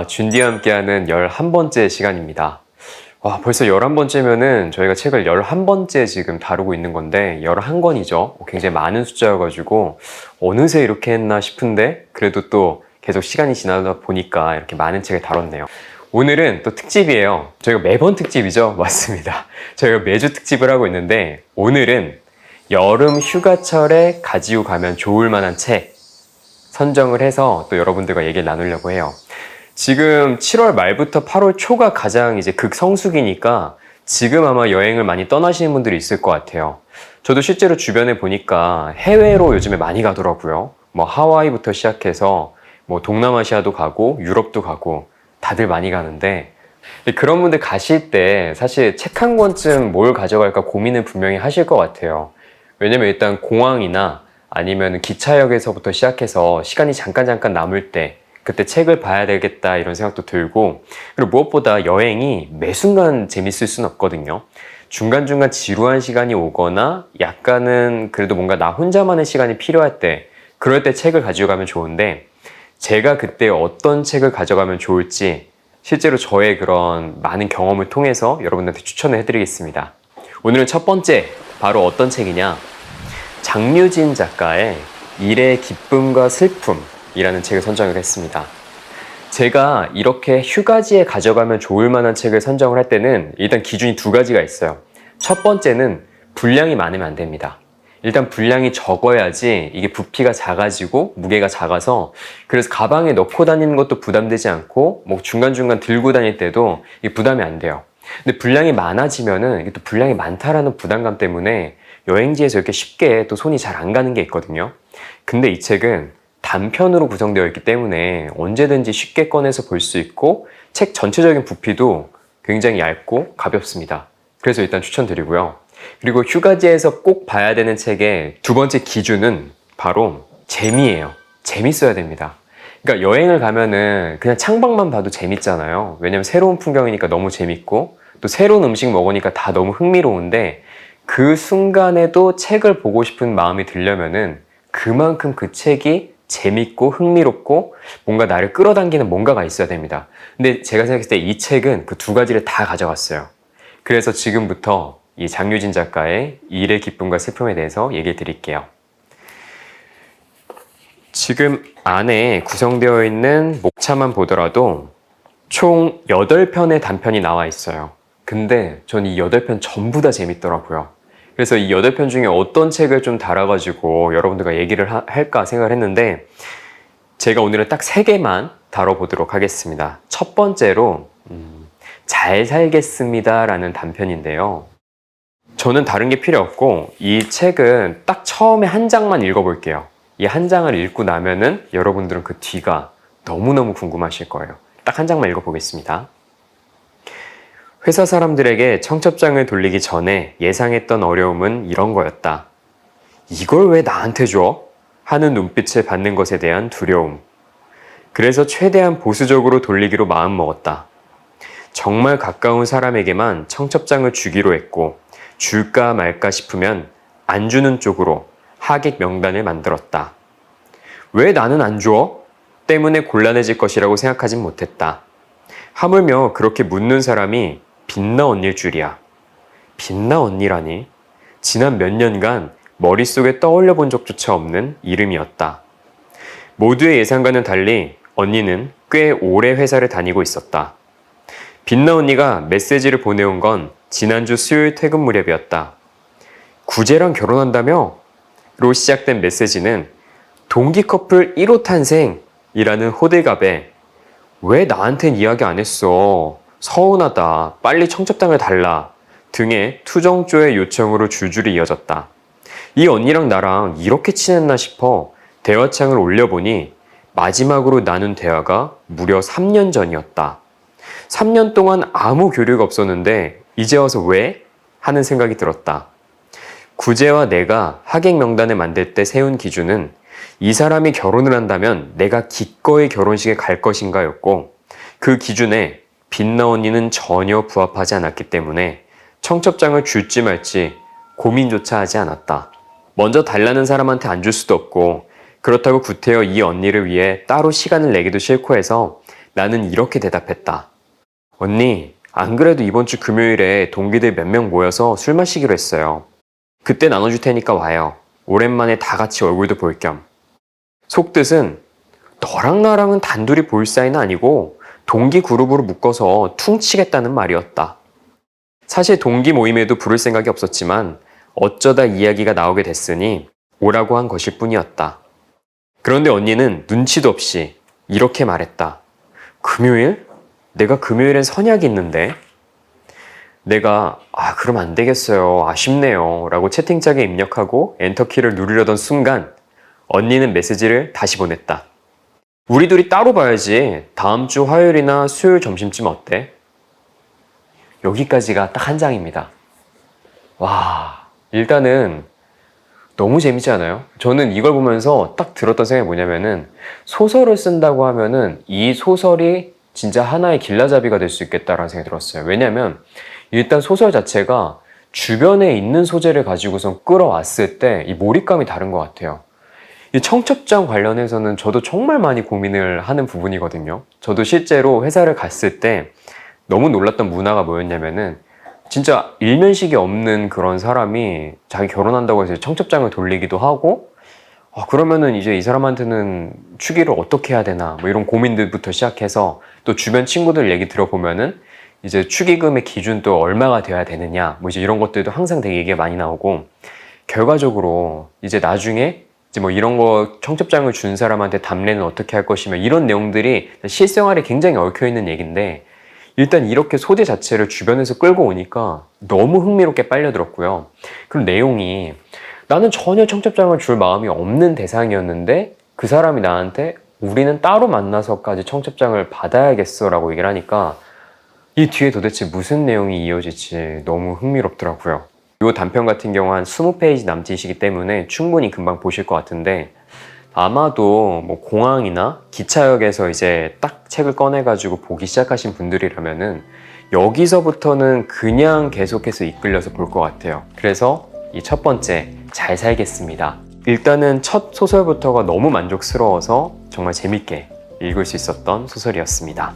준디와 함께하는 11번째 시간입니다. 와, 벌써 11번째면은 저희가 책을 11번째 지금 다루고 있는 건데 11권이죠. 굉장히 많은 숫자여가지고 어느새 이렇게 했나 싶은데 그래도 또 계속 시간이 지나다 보니까 이렇게 많은 책을 다뤘네요. 오늘은 또 특집이에요. 저희가 매번 특집이죠? 맞습니다. 저희가 매주 특집을 하고 있는데 오늘은 여름 휴가철에 가지고 가면 좋을 만한 책 선정을 해서 또 여러분들과 얘기를 나누려고 해요. 지금 7월 말부터 8월 초가 가장 이제 극성수기니까 지금 아마 여행을 많이 떠나시는 분들이 있을 것 같아요. 저도 실제로 주변에 보니까 해외로 요즘에 많이 가더라고요. 뭐 하와이부터 시작해서 뭐 동남아시아도 가고 유럽도 가고 다들 많이 가는데 그런 분들 가실 때 사실 책 한 권쯤 뭘 가져갈까 고민은 분명히 하실 것 같아요. 왜냐면 일단 공항이나 아니면 기차역에서부터 시작해서 시간이 잠깐 남을 때 그때 책을 봐야 되겠다 이런 생각도 들고, 그리고 무엇보다 여행이 매 순간 재밌을 수는 없거든요. 중간중간 지루한 시간이 오거나 약간은 그래도 뭔가 나 혼자만의 시간이 필요할 때, 그럴 때 책을 가져가면 좋은데, 제가 그때 어떤 책을 가져가면 좋을지 실제로 저의 그런 많은 경험을 통해서 여러분들한테 추천을 해드리겠습니다. 오늘은 첫 번째, 바로 어떤 책이냐, 장류진 작가의 일의 기쁨과 슬픔 이라는 책을 선정을 했습니다. 제가 이렇게 휴가지에 가져가면 좋을 만한 책을 선정을 할 때는 일단 기준이 두 가지가 있어요. 첫 번째는 분량이 많으면 안 됩니다. 일단 분량이 적어야지 이게 부피가 작아지고 무게가 작아서, 그래서 가방에 넣고 다니는 것도 부담되지 않고 뭐 중간중간 들고 다닐 때도 이게 부담이 안 돼요. 근데 분량이 많아지면은 이게 또 분량이 많다라는 부담감 때문에 여행지에서 이렇게 쉽게 또 손이 잘 안 가는 게 있거든요. 근데 이 책은 단편으로 구성되어 있기 때문에 언제든지 쉽게 꺼내서 볼 수 있고 책 전체적인 부피도 굉장히 얇고 가볍습니다. 그래서 일단 추천드리고요. 그리고 휴가지에서 꼭 봐야 되는 책의 두 번째 기준은 바로 재미예요. 재밌어야 됩니다. 그러니까 여행을 가면은 그냥 창밖만 봐도 재밌잖아요. 왜냐면 새로운 풍경이니까 너무 재밌고 또 새로운 음식 먹으니까 다 너무 흥미로운데, 그 순간에도 책을 보고 싶은 마음이 들려면은 그만큼 그 책이 재밌고 흥미롭고 뭔가 나를 끌어당기는 뭔가가 있어야 됩니다. 근데 제가 생각했을 때 이 책은 그 두 가지를 다 가져갔어요. 그래서 지금부터 이 장류진 작가의 일의 기쁨과 슬픔에 대해서 얘기해 드릴게요. 지금 안에 구성되어 있는 목차만 보더라도 총 8편의 단편이 나와 있어요. 근데 전 이 8편 전부 다 재밌더라고요. 그래서 이 8편 중에 어떤 책을 좀 달아가지고 여러분들과 얘기를 할까 생각을 했는데, 제가 오늘은 딱 3개만 다뤄보도록 하겠습니다. 첫 번째로 잘 살겠습니다 라는 단편인데요. 저는 다른 게 필요 없고 이 책은 딱 처음에 한 장만 읽어볼게요. 이 한 장을 읽고 나면은 여러분들은 그 뒤가 너무너무 궁금하실 거예요. 딱 한 장만 읽어보겠습니다. 회사 사람들에게 청첩장을 돌리기 전에 예상했던 어려움은 이런 거였다. 이걸 왜 나한테 줘? 하는 눈빛을 받는 것에 대한 두려움. 그래서 최대한 보수적으로 돌리기로 마음먹었다. 정말 가까운 사람에게만 청첩장을 주기로 했고, 줄까 말까 싶으면 안 주는 쪽으로 하객 명단을 만들었다. 왜 나는 안 줘? 때문에 곤란해질 것이라고 생각하진 못했다. 하물며 그렇게 묻는 사람이 빛나 언니일 줄이야. 빛나 언니라니? 지난 몇 년간 머릿속에 떠올려 본 적조차 없는 이름이었다. 모두의 예상과는 달리 언니는 꽤 오래 회사를 다니고 있었다. 빛나 언니가 메시지를 보내온 건 지난주 수요일 퇴근 무렵이었다. 구제랑 결혼한다며? 로 시작된 메시지는 동기 커플 1호 탄생이라는 호들갑에 왜 나한텐 이야기 안 했어? 서운하다. 빨리 청첩장을 달라. 등의 투정조의 요청으로 줄줄이 이어졌다. 이 언니랑 나랑 이렇게 친했나 싶어 대화창을 올려보니 마지막으로 나눈 대화가 무려 3년 전이었다. 3년 동안 아무 교류가 없었는데 이제 와서 왜? 하는 생각이 들었다. 구제와 내가 하객 명단을 만들 때 세운 기준은 이 사람이 결혼을 한다면 내가 기꺼이 결혼식에 갈 것인가였고, 그 기준에 빛나 언니는 전혀 부합하지 않았기 때문에 청첩장을 줄지 말지 고민조차 하지 않았다. 먼저 달라는 사람한테 안 줄 수도 없고, 그렇다고 구태여 이 언니를 위해 따로 시간을 내기도 싫고 해서 나는 이렇게 대답했다. 언니, 안 그래도 이번 주 금요일에 동기들 몇 명 모여서 술 마시기로 했어요. 그때 나눠줄 테니까 와요. 오랜만에 다 같이 얼굴도 볼 겸. 속뜻은 너랑 나랑은 단둘이 볼 사이는 아니고 동기 그룹으로 묶어서 퉁치겠다는 말이었다. 사실 동기 모임에도 부를 생각이 없었지만 어쩌다 이야기가 나오게 됐으니 오라고 한 것일 뿐이었다. 그런데 언니는 눈치도 없이 이렇게 말했다. 금요일? 내가 금요일엔 선약이 있는데? 내가 그럼 안 되겠어요. 아쉽네요. 라고 채팅창에 입력하고 엔터키를 누르려던 순간 언니는 메시지를 다시 보냈다. 우리 둘이 따로 봐야지. 다음 주 화요일이나 수요일 점심쯤 어때? 여기까지가 딱 한 장입니다. 와, 일단은 너무 재밌지 않아요? 저는 이걸 보면서 딱 들었던 생각이 뭐냐면은 소설을 쓴다고 하면은 이 소설이 진짜 하나의 길라잡이가 될 수 있겠다라는 생각이 들었어요. 왜냐면 일단 소설 자체가 주변에 있는 소재를 가지고선 끌어왔을 때 이 몰입감이 다른 것 같아요. 이 청첩장 관련해서는 저도 정말 많이 고민을 하는 부분이거든요. 저도 실제로 회사를 갔을 때 너무 놀랐던 문화가 뭐였냐면은 진짜 일면식이 없는 그런 사람이 자기 결혼한다고 해서 청첩장을 돌리기도 하고 그러면은 이제 이 사람한테는 축의를 어떻게 해야 되나 뭐 이런 고민들부터 시작해서 또 주변 친구들 얘기 들어보면은 이제 축의금의 기준도 얼마가 돼야 되느냐 뭐 이제 이런 것들도 항상 되게 얘기가 많이 나오고 결과적으로 이제 나중에 이제 뭐 이런 거 청첩장을 준 사람한테 답례는 어떻게 할 것이며 이런 내용들이 실생활에 굉장히 얽혀있는 얘기인데 일단 이렇게 소재 자체를 주변에서 끌고 오니까 너무 흥미롭게 빨려들었고요. 그럼 내용이 나는 전혀 청첩장을 줄 마음이 없는 대상이었는데 그 사람이 나한테 우리는 따로 만나서까지 청첩장을 받아야겠어 라고 얘기를 하니까 이 뒤에 도대체 무슨 내용이 이어질지 너무 흥미롭더라고요. 이 단편 같은 경우 한 20페이지 남짓이기 때문에 충분히 금방 보실 것 같은데 아마도 뭐 공항이나 기차역에서 이제 딱 책을 꺼내가지고 보기 시작하신 분들이라면은 여기서부터는 그냥 계속해서 이끌려서 볼 것 같아요. 그래서 이 첫 번째, 잘 살겠습니다. 일단은 첫 소설부터가 너무 만족스러워서 정말 재밌게 읽을 수 있었던 소설이었습니다.